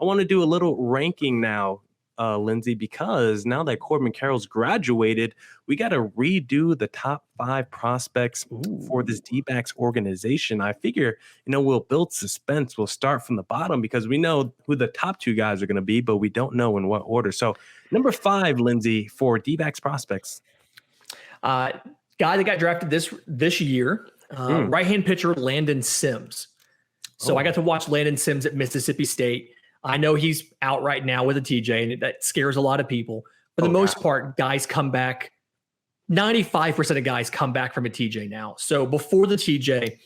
I want to do a little ranking now, Lindsay, because now that Corbin Carroll's graduated, we got to redo the top 5 prospects for this D-backs organization. I figure, we'll build suspense. We'll start from the bottom because we know who the top 2 guys are going to be, but we don't know in what order. So number 5, Lindsay, for D-backs prospects. Guy that got drafted this year, right-hand pitcher Landon Sims. So I got to watch Landon Sims at Mississippi State. I know he's out right now with a TJ, and that scares a lot of people. For the most part, guys come back. 95% of guys come back from a TJ now. So before the TJ,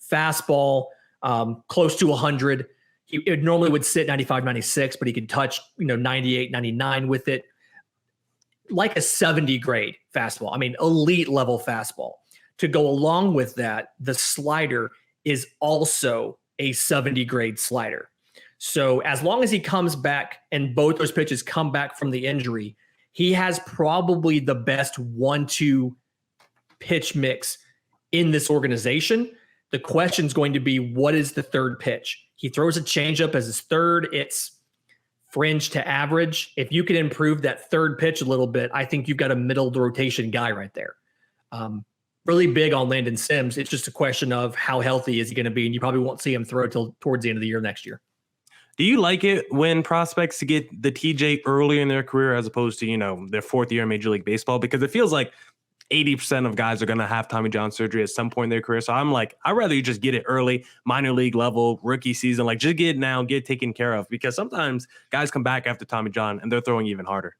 fastball close to 100. It normally would sit 95, 96, but he could touch 98, 99 with it. Like a 70 grade fastball. I mean, elite level fastball. To go along with that, the slider is also a 70 grade slider. So as long as he comes back and both those pitches come back from the injury, he has probably the best 1-2 pitch mix in this organization. The question is going to be, what is the third pitch? He throws a changeup as his third. It's fringe to average. If you can improve that third pitch a little bit, I think you've got a middle of the rotation guy right there. Really big on Landon Sims. It's just a question of how healthy is he going to be, and you probably won't see him throw till towards the end of the year next year. Do you like it when prospects get the TJ earlier in their career as opposed to, their 4th year in Major League Baseball? Because it feels like 80% of guys are going to have Tommy John surgery at some point in their career. So I'm like, I'd rather you just get it early, minor league level, rookie season, like just get it now, get it taken care of. Because sometimes guys come back after Tommy John and they're throwing even harder.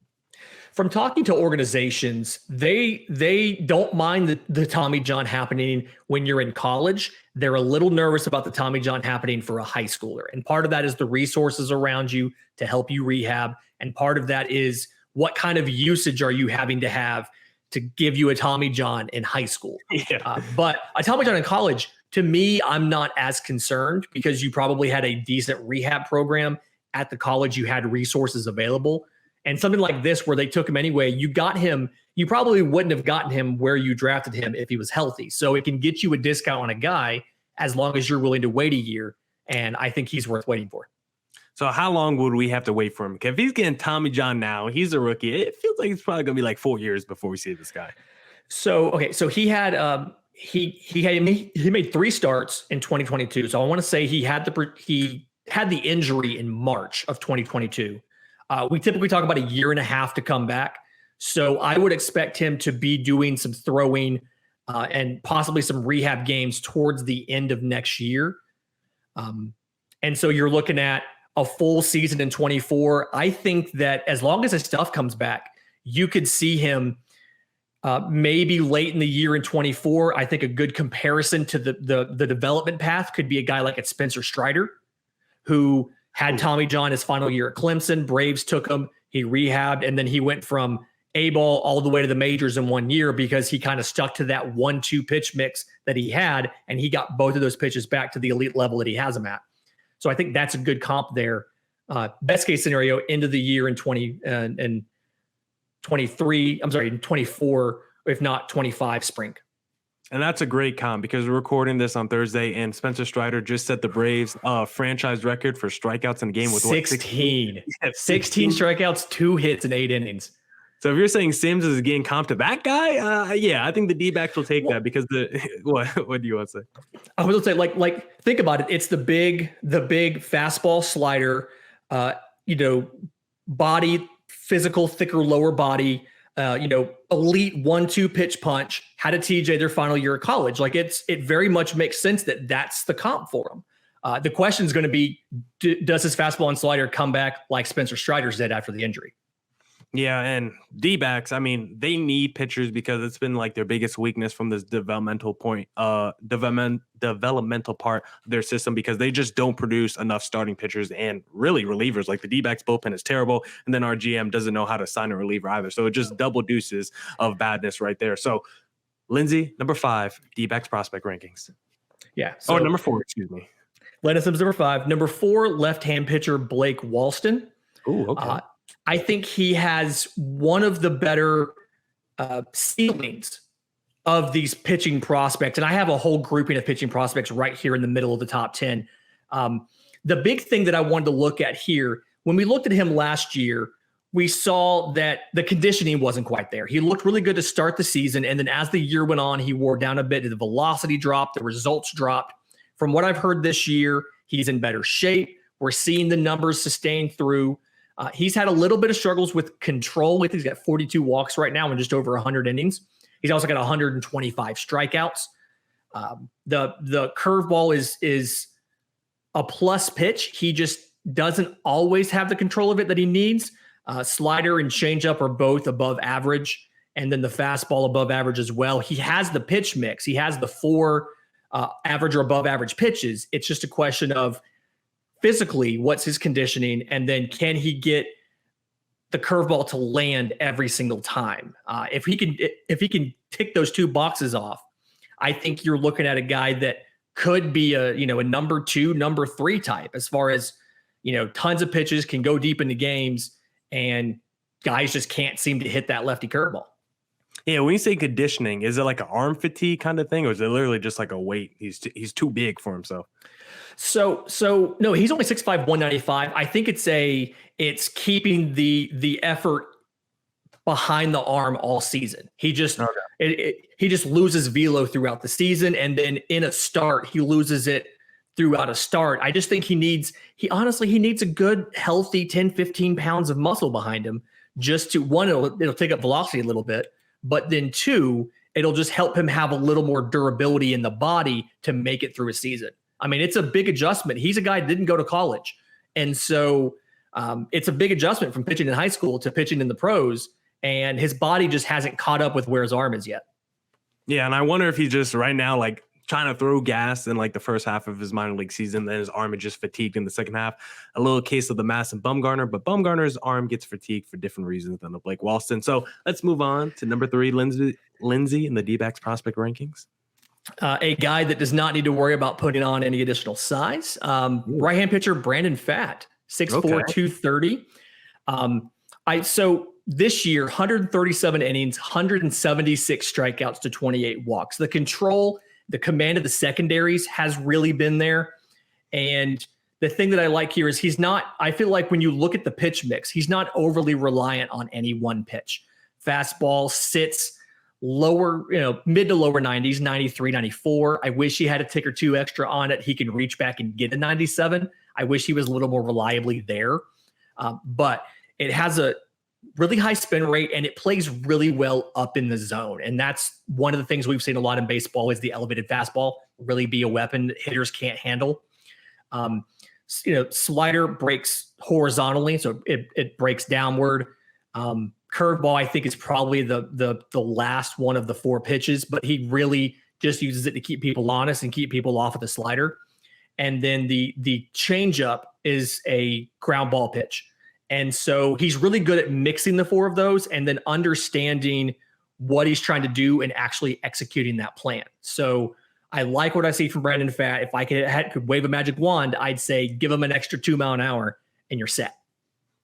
From talking to organizations, they don't mind the Tommy John happening when you're in college. They're a little nervous about the Tommy John happening for a high schooler. And part of that is the resources around you to help you rehab. And part of that is what kind of usage are you having to have to give you a Tommy John in high school. Yeah. But a Tommy John in college, to me, I'm not as concerned because you probably had a decent rehab program at the college. You had resources available. And something like this where they took him anyway, you got him, you probably wouldn't have gotten him where you drafted him if he was healthy. So it can get you a discount on a guy as long as you're willing to wait a year. And I think he's worth waiting for. So how long would we have to wait for him? If he's getting Tommy John now, he's a rookie. It feels like it's probably going to be like 4 years before we see this guy. So he had he made 3 starts in 2022. So I want to say he had the injury in March of 2022. We typically talk about a year and a half to come back. So I would expect him to be doing some throwing and possibly some rehab games towards the end of next year. And so you're looking at a full season in 24. I think that as long as his stuff comes back, you could see him maybe late in the year in 24. I think a good comparison to the development path could be a guy like a Spencer Strider, who had Tommy John his final year at Clemson. Braves took him, he rehabbed, and then he went from A-ball all the way to the majors in 1 year because he kind of stuck to that 1-2 pitch mix that he had, and he got both of those pitches back to the elite level that he has them at. So I think that's a good comp there. Best case scenario, end of the year in 24, if not 25 spring. And that's a great comp because we're recording this on Thursday, and Spencer Strider just set the Braves franchise record for strikeouts in a game with 16. 16 strikeouts, 2 hits in 8 innings. So if you're saying Sims is getting comp to that guy, yeah, I think the D-backs will take that because what do you want to say? I was going to say, like think about it. It's the big fastball slider, body, physical, thicker lower body, elite 1-2 pitch punch, had a TJ their final year of college. Like it very much makes sense that that's the comp for him. The question is going to be, does his fastball and slider come back like Spencer Strider's did after the injury? Yeah, and D-backs, I mean, they need pitchers because it's been like their biggest weakness from this developmental part of their system because they just don't produce enough starting pitchers and really relievers. Like the D-backs bullpen is terrible, and then our GM doesn't know how to sign a reliever either. So it just double deuces of badness right there. So, Lindsay, number 5, D-backs prospect rankings. Yeah. So, number 4, excuse me. Landon Sims, number 5. Number 4, left-hand pitcher Blake Wallston. Ooh, okay. I think he has one of the better ceilings of these pitching prospects. And I have a whole grouping of pitching prospects right here in the middle of the top 10. The big thing that I wanted to look at here, when we looked at him last year, we saw that the conditioning wasn't quite there. He looked really good to start the season. And then as the year went on, he wore down a bit. The velocity dropped, the results dropped. From what I've heard this year, he's in better shape. We're seeing the numbers sustain through. He's had a little bit of struggles with control. I think he's got 42 walks right now and just over 100 innings. He's also got 125 strikeouts. The curveball is a plus pitch. He just doesn't always have the control of it that he needs. Slider and changeup are both above average, and then the fastball above average as well. He has the pitch mix. He has the 4 average or above average pitches. It's just a question of physically what's his conditioning, and then can he get the curveball to land every single time? If he can tick those 2 boxes off, I think you're looking at a guy that could be a number 2, number 3 type as far as, tons of pitches, can go deep into games, and guys just can't seem to hit that lefty curveball. Yeah, when you say conditioning, is it like an arm fatigue kind of thing, or is it literally just like a weight? He's too big for himself. So no, he's only 6'5", 195. I think it's keeping the effort behind the arm all season. He just he just loses velo throughout the season, and then in a start he loses it throughout a start. I just think he needs a good, healthy 10, 15 pounds of muscle behind him, just to, one, it'll take up velocity a little bit, but then 2, it'll just help him have a little more durability in the body to make it through a season. I mean, it's a big adjustment. He's a guy that didn't go to college. And so it's a big adjustment from pitching in high school to pitching in the pros, and his body just hasn't caught up with where his arm is yet. Yeah, and I wonder if he's just right now like trying to throw gas in like the first half of his minor league season, then his arm is just fatigued in the second half. A little case of the Mass and Bumgarner, but Bumgarner's arm gets fatigued for different reasons than the Blake Wallston. So let's move on to number 3, Lindsay in the D-backs prospect rankings. A guy that does not need to worry about putting on any additional size. Right-hand pitcher Brandon Pfaadt, 6'4", 230. So this year, 137 innings, 176 strikeouts to 28 walks. The control, the command of the secondaries has really been there. And the thing that I like here is I feel like when you look at the pitch mix, he's not overly reliant on any one pitch. Fastball sits lower, mid to lower 90s, 93, 94. I wish he had a tick or 2 extra on it. He can reach back and get a 97. I wish he was a little more reliably there. But it has a really high spin rate, and it plays really well up in the zone. And that's one of the things we've seen a lot in baseball is the elevated fastball really be a weapon that hitters can't handle. Slider breaks horizontally, so it breaks downward. Curveball, I think, is probably the last one of the 4 pitches, but he really just uses it to keep people honest and keep people off of the slider. And then the changeup is a ground ball pitch. And so he's really good at mixing the 4 of those and then understanding what he's trying to do and actually executing that plan. So I like what I see from Brandon Pfaadt. If I could wave a magic wand, I'd say give him an extra 2 mile an hour and you're set.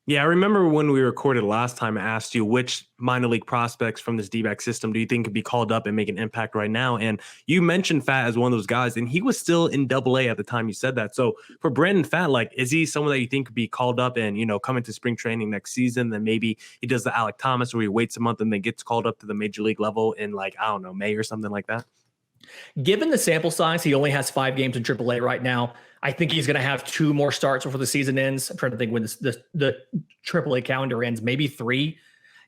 Yeah, I remember when we recorded last time, I asked you which minor league prospects from this D-back system do you think could be called up and make an impact right now? And you mentioned Pfaadt as one of those guys, and he was still in Double-A at the time you said that. So for Brandon Pfaadt, like, is he someone that you think could be called up and, come into spring training next season? Then maybe he does the Alec Thomas where he waits a month and then gets called up to the major league level in, like, I don't know, May or something like that? Given the sample size, he only has 5 games in AAA right now. I think he's going to have 2 more starts before the season ends. I'm trying to think when the AAA calendar ends, maybe 3.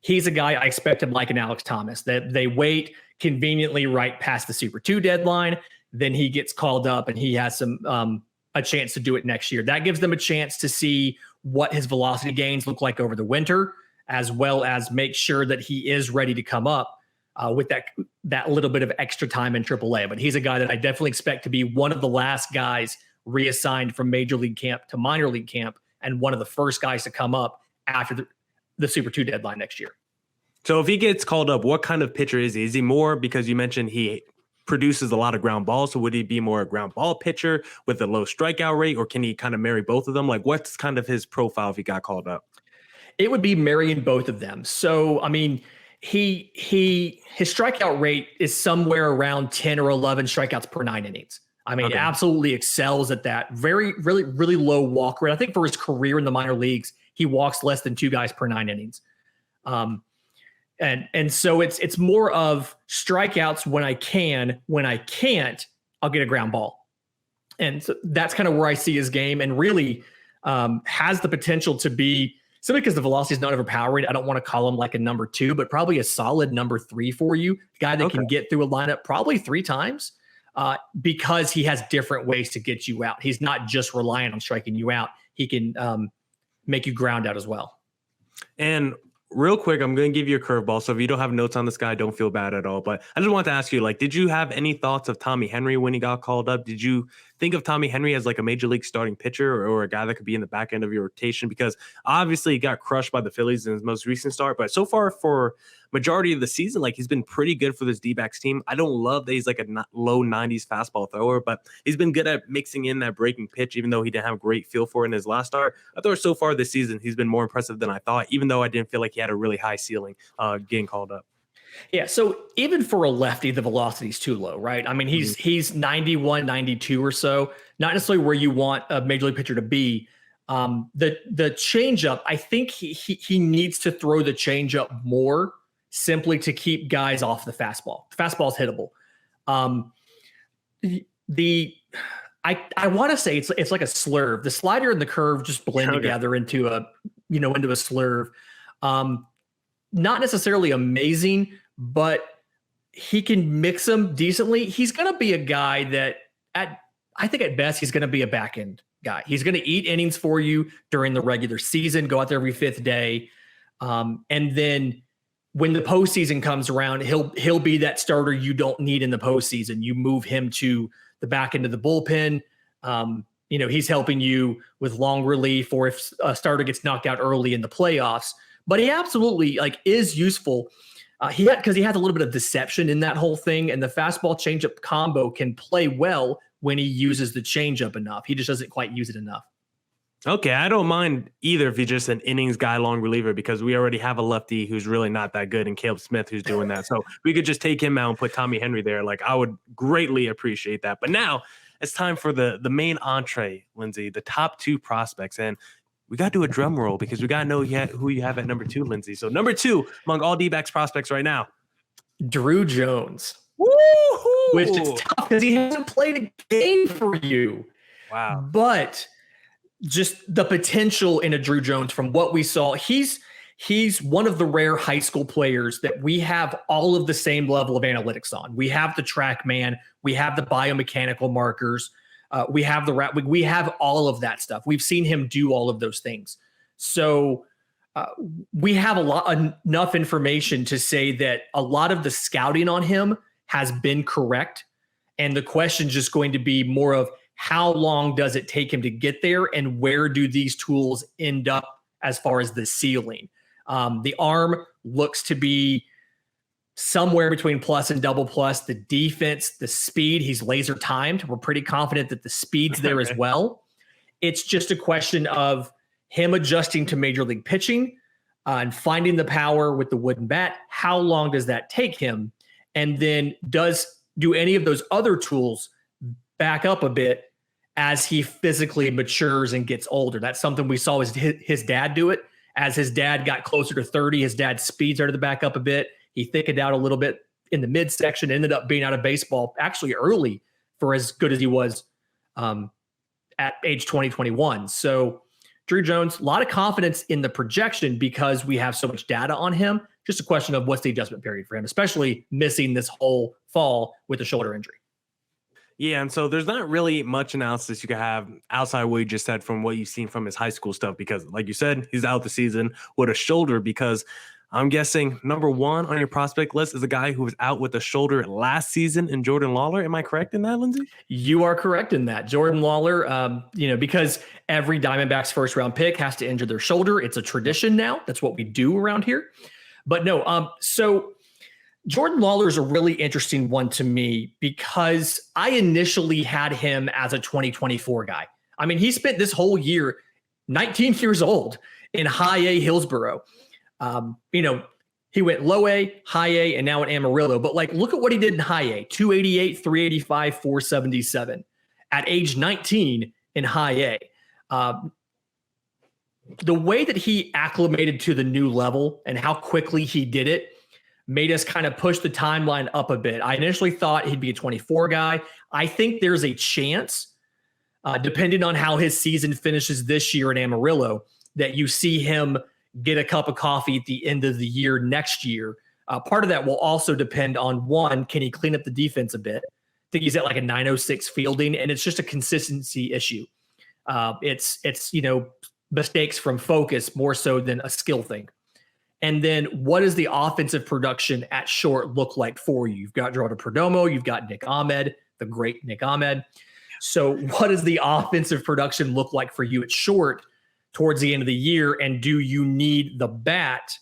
He's a guy I expect him like an Alex Thomas, that they wait conveniently right past the Super 2 deadline. Then he gets called up and he has a chance to do it next year. That gives them a chance to see what his velocity gains look like over the winter, as well as make sure that he is ready to come up with that little bit of extra time in AAA. But he's a guy that I definitely expect to be one of the last guys reassigned from major league camp to minor league camp and one of the first guys to come up after the Super 2 deadline next year. So if he gets called up, what kind of pitcher is he? Is he more, because you mentioned he produces a lot of ground balls, so would he be more a ground ball pitcher with a low strikeout rate, or can he kind of marry both of them? Like, what's kind of his profile if he got called up? It would be marrying both of them. So, I mean, his strikeout rate is somewhere around 10 or 11 strikeouts per 9 innings. I mean, Okay. absolutely excels at that. Very, really, really low walk rate. I think for his career in the minor leagues, he walks less than 2 guys per 9 innings. And so it's more of strikeouts when I can. When I can't, I'll get a ground ball. And so that's kind of where I see his game, and really has the potential to be, simply because the velocity is not overpowering. I don't want to call him like a number 2, but probably a solid number 3 for you. Guy that can get through a lineup probably 3 times because he has different ways to get you out. He's not just reliant on striking you out. He can make you ground out as well. And real quick, I'm going to give you a curveball. So if you don't have notes on this guy, don't feel bad at all. But I just wanted to ask you, like, did you have any thoughts of Tommy Henry when he got called up? Did you think of Tommy Henry as like a major league starting pitcher or a guy that could be in the back end of your rotation? Because obviously he got crushed by the Phillies in his most recent start. But so far for majority of the season, like, he's been pretty good for this D-backs team. I don't love that he's like a low 90s fastball thrower, but he's been good at mixing in that breaking pitch, even though he didn't have a great feel for it in his last start. I thought so far this season he's been more impressive than I thought, even though I didn't feel like he had a really high ceiling getting called up. Yeah, so even for a lefty, the velocity is too low, right? I mean, he's 91, 92 or so, not necessarily where you want a major league pitcher to be. The changeup, I think he needs to throw the changeup more, simply to keep guys off the fastball. The fastball is hittable. I want to say it's like a slurve. The slider and the curve just blend together into a slurve. Not necessarily amazing, but he can mix them decently. He's going to be a guy that I think at best he's going to be a back end guy. He's going to eat innings for you during the regular season, go out there every 5th day. And then when the postseason comes around, he'll be that starter you don't need in the postseason. You move him to the back end of the bullpen. He's helping you with long relief, or if a starter gets knocked out early in the playoffs. But he absolutely is useful. Because he has a little bit of deception in that whole thing, and the fastball changeup combo can play well when he uses the changeup enough. He just doesn't quite use it enough. Okay, I don't mind either if he's just an innings guy, long reliever, because we already have a lefty who's really not that good, and Caleb Smith who's doing that. So we could just take him out and put Tommy Henry there. Like, I would greatly appreciate that. But now it's time for the main entree, Lindsay, the top 2 prospects. And we got to do a drum roll because we got to know who you have at number 2, Lindsay. So number 2 among all D-backs prospects right now, Drew Jones. Woo-hoo! Which is tough because he hasn't played a game for you. Wow. But just the potential in a Drew Jones from what we saw, he's one of the rare high school players that we have all of the same level of analytics on. We have the TrackMan, we have the biomechanical markers, we have we have all of that stuff. We've seen him do all of those things. So we have enough information to say that a lot of the scouting on him has been correct. And the question is just going to be more of how long does it take him to get there, and where do these tools end up as far as the ceiling? The arm looks to be somewhere between plus and double plus. The defense, the speed, he's laser timed. We're pretty confident that the speed's there as well. It's just a question of him adjusting to major league pitching and finding the power with the wooden bat. How long does that take him? And then do any of those other tools back up a bit as he physically matures and gets older? That's something we saw his dad do it. As his dad got closer to 30, his dad's speed started to back up a bit. He thickened out a little bit in the midsection, ended up being out of baseball actually early for as good as he was at age 20, 21. So Drew Jones, a lot of confidence in the projection because we have so much data on him. Just a question of what's the adjustment period for him, especially missing this whole fall with a shoulder injury. Yeah, and so there's not really much analysis you can have outside what you just said from what you've seen from his high school stuff, because like you said, he's out the season with a shoulder, because I'm guessing number 1 on your prospect list is a guy who was out with a shoulder last season in Jordan Lawler. Am I correct in that, Lindsay? You are correct in that. Jordan Lawler, because every Diamondbacks first round pick has to injure their shoulder. It's a tradition now. That's what we do around here. But no, so Jordan Lawler is a really interesting one to me because I initially had him as a 2024 guy. I mean, he spent this whole year, 19 years old, in high A Hillsboro. He went low A, high A, and now at Amarillo. But look at what he did in high A: 288, 385, 477. at age 19 in high A. The way that he acclimated to the new level and how quickly he did it made us kind of push the timeline up a bit. I initially thought he'd be a 24 guy. I think there's a chance, depending on how his season finishes this year in Amarillo, that you see him get a cup of coffee at the end of the year next year. Part of that will also depend on, one, can he clean up the defense a bit? I think he's at like a 906 fielding, and it's just a consistency issue. It's mistakes from focus more so than a skill thing. And then what does the offensive production at short look like for you? You've got Geraldo Perdomo, you've got Nick Ahmed, the great Nick Ahmed. So what does the offensive production look like for you at short towards the end of the year? And do you need the bat,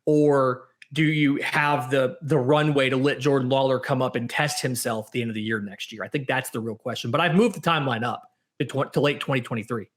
or do you have the runway to let Jordan Lawler come up and test himself at the end of the year next year? I think that's the real question. But I've moved the timeline up to late 2023.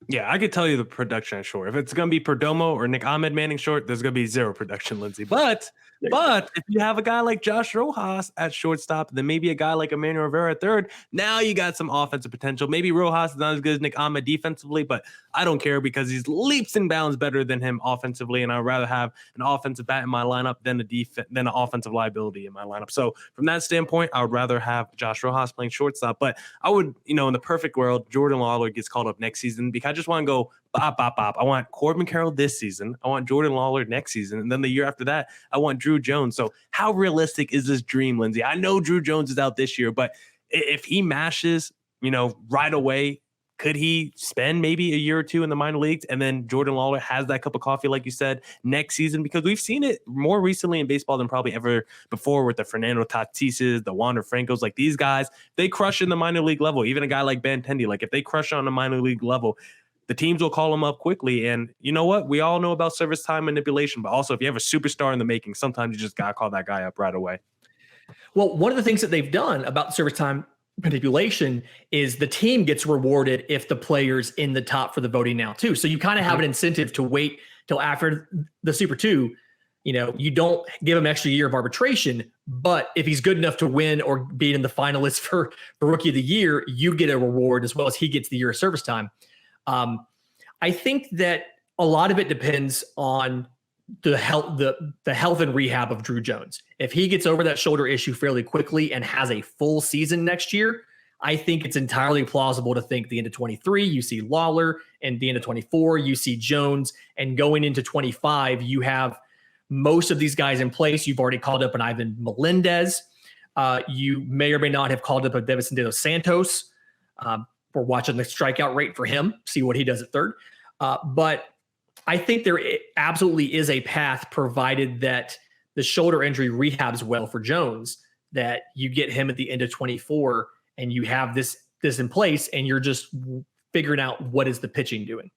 Yeah, I could tell you the production at short. If it's going to be Perdomo or Nick Ahmed manning short, there's going to be zero production, Lindsay. But if you have a guy like Josh Rojas at shortstop, then maybe a guy like Emmanuel Rivera at third, now you got some offensive potential. Maybe Rojas is not as good as Nick Ahmed defensively, but I don't care because he's leaps and bounds better than him offensively, and I'd rather have an offensive bat in my lineup than an offensive liability in my lineup. So from that standpoint, I would rather have Josh Rojas playing shortstop. But I would, in the perfect world, Jordan Lawler gets called up next season because I just want to go bop, bop, bop. I want Corbin Carroll this season. I want Jordan Lawler next season. And then the year after that, I want Drew Jones. So how realistic is this dream, Lindsay? I know Drew Jones is out this year, but if he mashes, right away, could he spend maybe a year or two in the minor leagues and then Jordan Lawler has that cup of coffee, like you said, next season? Because we've seen it more recently in baseball than probably ever before with the Fernando Tatises, the Wander Francos. Like these guys, they crush in the minor league level. Even a guy like Ben Tendi, like if they crush on the minor league level, the teams will call them up quickly. And you know what? We all know about service time manipulation, but also if you have a superstar in the making, sometimes you just got to call that guy up right away. Well, one of the things that they've done about service time manipulation is the team gets rewarded if the player's in the top for the voting now too. So you kind of have an incentive to wait till after the Super 2. You don't give him an extra year of arbitration, but if he's good enough to win or be in the finalists for Rookie of the Year, you get a reward as well as he gets the year of service time. I think that a lot of it depends on the health and rehab of Drew Jones. If he gets over that shoulder issue fairly quickly and has a full season next year, I think it's entirely plausible to think the end of 23, you see Lawler, and the end of 24, you see Jones, and going into 25, you have most of these guys in place. You've already called up an Ivan Melendez. You may or may not have called up a Devison De Los Santos. We're watching the strikeout rate for him, see what he does at third. But I think there absolutely is a path, provided that the shoulder injury rehabs well for Jones, that you get him at the end of 24 and you have this in place and you're just figuring out what is the pitching doing.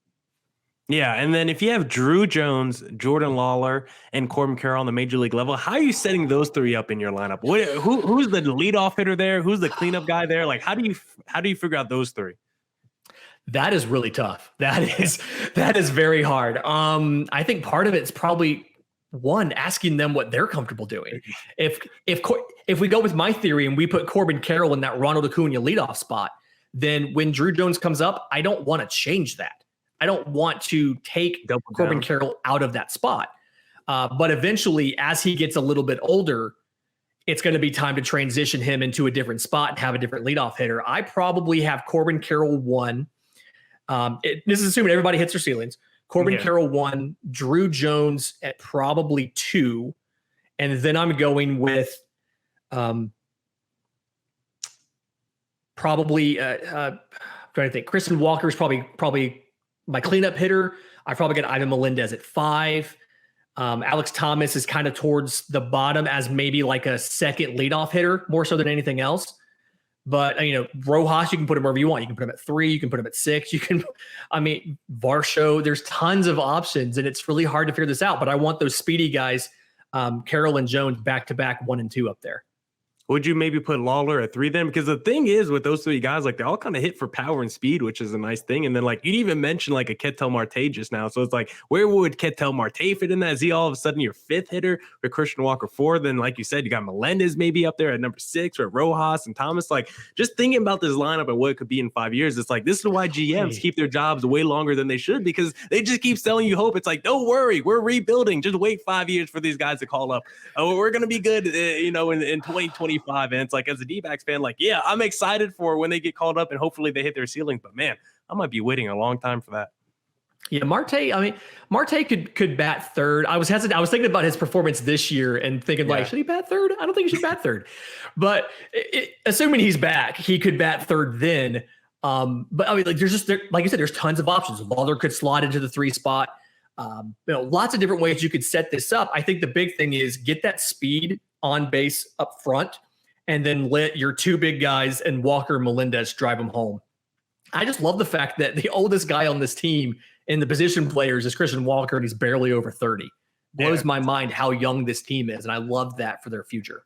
Yeah, and then if you have Drew Jones, Jordan Lawler, and Corbin Carroll on the major league level, how are you setting those three up in your lineup? Who's the leadoff hitter there? Who's the cleanup guy there? Like, how do you figure out those three? That is really tough. That is very hard. I think part of it's probably one, asking them what they're comfortable doing. If we go with my theory and we put Corbin Carroll in that Ronald Acuna leadoff spot, then when Drew Jones comes up, I don't want to change that. I don't want to take Corbin Carroll out of that spot. But eventually, as he gets a little bit older, it's going to be time to transition him into a different spot and have a different leadoff hitter. I probably have Corbin Carroll 1. This is assuming everybody hits their ceilings. Corbin Carroll 1, Drew Jones at probably 2. And then I'm going with probably I'm trying to think. Kristen Walker is probably my cleanup hitter. I probably got Ivan Melendez at 5. Alex Thomas is kind of towards the bottom as maybe like a second leadoff hitter, more so than anything else. But, Rojas, you can put him wherever you want. You can put him at 3. You can put him at 6. Varsho, there's tons of options, and it's really hard to figure this out. But I want those speedy guys, Carroll and Jones, back-to-back 1 and 2 up there. Would you maybe put Lawler at 3 then? Because the thing is with those 3 guys, like they all kind of hit for power and speed, which is a nice thing. And then like you even mentioned like a Ketel Marte just now. So it's like, where would Ketel Marte fit in that? Is he all of a sudden your 5th hitter with Christian Walker 4? Then like you said, you got Melendez maybe up there at number 6 or Rojas and Thomas. Like just thinking about this lineup and what it could be in 5 years, it's like this is why GMs keep their jobs way longer than they should, because they just keep selling you hope. It's like, don't worry, we're rebuilding. Just wait 5 years for these guys to call up. Oh, we're gonna be good, in 2020. And it's like, as a D-backs fan, like, yeah, I'm excited for when they get called up and hopefully they hit their ceiling. But man, I might be waiting a long time for that. Yeah, Marte could bat third. I was hesitant. I was thinking about his performance this year and thinking like, should he bat third? I don't think he should bat third. But assuming he's back, he could bat third then. But I mean, like like you said, there's tons of options. Lawler could slot into the 3 spot. Lots of different ways you could set this up. I think the big thing is get that speed on base up front, and then let your 2 big guys and Walker Melendez drive them home. I just love the fact that the oldest guy on this team in the position players is Christian Walker, and he's barely over 30. Blows my mind how young this team is, and I love that for their future.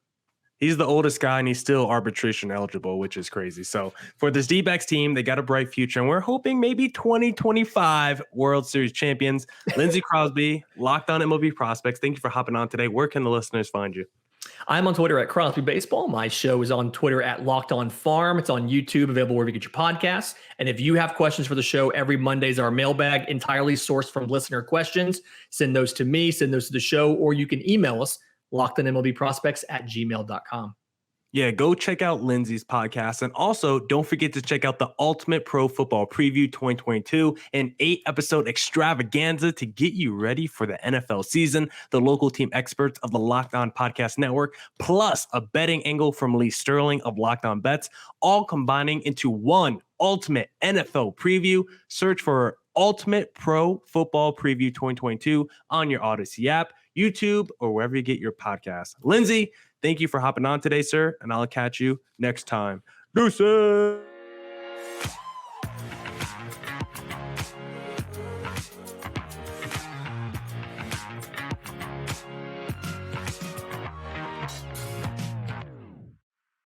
He's the oldest guy, and he's still arbitration eligible, which is crazy. So for this D-backs team, they got a bright future, and we're hoping maybe 2025 World Series champions. Lindsay Crosby, Locked On MLB Prospects. Thank you for hopping on today. Where can the listeners find you? I'm on Twitter at Crosby Baseball. My show is on Twitter at Locked On Farm. It's on YouTube, available wherever you get your podcasts. And if you have questions for the show, every Monday is our mailbag, entirely sourced from listener questions. Send those to me, send those to the show, or you can email us, lockedonmlbprospects@gmail.com. Yeah, go check out Lindsay's podcast. And also, don't forget to check out the Ultimate Pro Football Preview 2022, an 8-episode extravaganza to get you ready for the NFL season. The local team experts of the Locked On Podcast Network, plus a betting angle from Lee Sterling of Locked On Bets, all combining into one ultimate NFL preview. Search for Ultimate Pro Football Preview 2022 on your Odyssey app, YouTube, or wherever you get your podcasts. Lindsay, thank you for hopping on today, sir, and I'll catch you next time. Deuces!